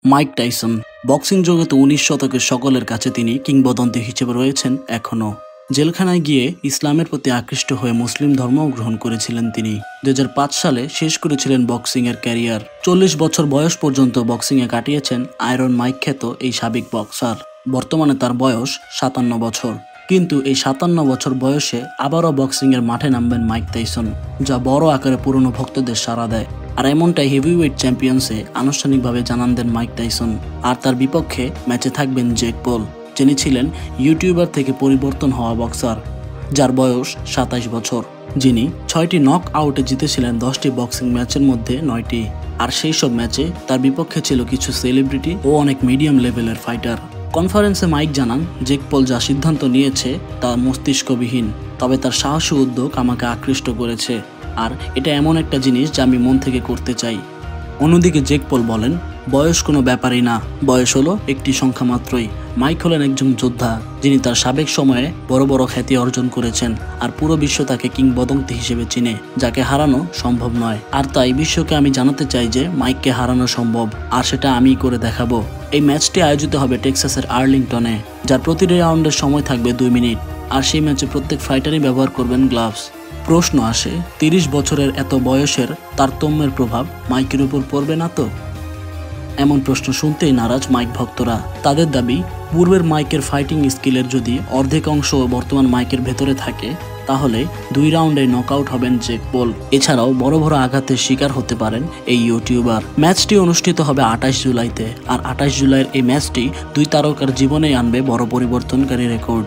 Mike Tyson boxing জগতে ১৯ শতকের সকলের কাছে তিনি কিংবদন্তি হিসেবে রয়েছেন এখনও। জেলখানায় গিয়ে ইসলামের প্রতি আকৃষ্ট হয়ে মুসলিম ধর্ম গ্রহণ করেছিলেন তিনি। ২০০৫ সালে শেষ করেছিলেন বক্সিংয়ের ক্যারিয়ার। ৪০ বছর বয়স পর্যন্ত বক্সিংয়ে কাটিয়েছেন আয়রন মাইক খ্যাত এই সাবেক বক্সার। বর্তমানে তার বয়স ৫৭ বছর। কিন্তু এই ৫৭ বছর বয়সে আবারও বক্সিংয়ের মাঠে নামবেন মাইক টাইসন, যা বড় আকারে পুরনো ভক্তদের সাড়া দেয়। আর এমনটাই হেভিওয়েট চ্যাম্পিয়ন্সে আনুষ্ঠানিকভাবে জানান দেন মাইক টাইসন। আর তার বিপক্ষে ম্যাচে থাকবেন জেক পল, যিনি ছিলেন ইউটিউবার থেকে পরিবর্তন হওয়া বক্সার, যার বয়স ২৭ বছর, যিনি ৬টি নক আউটে জিতেছিলেন ১০টি বক্সিং ম্যাচের মধ্যে ৯টি। আর সেই সব ম্যাচে তার বিপক্ষে ছিল কিছু সেলিব্রিটি ও অনেক মিডিয়াম লেভেলের ফাইটার। কনফারেন্সে মাইক জানান, জেক পল যা সিদ্ধান্ত নিয়েছে তা মস্তিষ্কবিহীন, তবে তার সাহসী উদ্যোগ আমাকে আকৃষ্ট করেছে, আর এটা এমন একটা জিনিস যা আমি মন থেকে করতে চাই। অন্যদিকে জেক পল বলেন, বয়স কোনো ব্যাপারই না, বয়স হলো একটি সংখ্যা মাত্রই। মাইক হলেন একজন যোদ্ধা, যিনি তার সাবেক সময়ে বড় বড় খ্যাতি অর্জন করেছেন, আর পুরো বিশ্ব তাকে কিংবদন্তি হিসেবে চিনে, যাকে হারানো সম্ভব নয়। আর তাই বিশ্বকে আমি জানাতে চাই যে মাইককে হারানো সম্ভব, আর সেটা আমিই করে দেখাবো। এই ম্যাচটি আয়োজিত হবে টেক্সাসের আর্লিংটনে, যার প্রতিটি রাউন্ডের সময় থাকবে ২ মিনিট। আর সেই ম্যাচে প্রত্যেক ফাইটারই ব্যবহার করবেন গ্লাভস। প্রশ্ন আসে, ৩০ বছরের এত বয়সের তারতম্যের প্রভাব মাইকের উপর পড়বে না তো? এমন প্রশ্ন শুনতেই নারাজ মাইক ভক্তরা। তাদের দাবি, পূর্বের মাইকের ফাইটিং স্কিলের যদি অর্ধেক অংশ বর্তমান মাইকের ভেতরে থাকে, তাহলে ২ রাউন্ডে নকআউট হবেন জেক পল। এছাড়াও বড় বড় আঘাতের শিকার হতে পারেন এই ইউটিউবার। ম্যাচটি অনুষ্ঠিত হবে ২৮ জুলাইতে, আর ২৮ জুলাইয়ের এই ম্যাচটি ২ তারকার জীবনে আনবে বড় পরিবর্তনকারী রেকর্ড।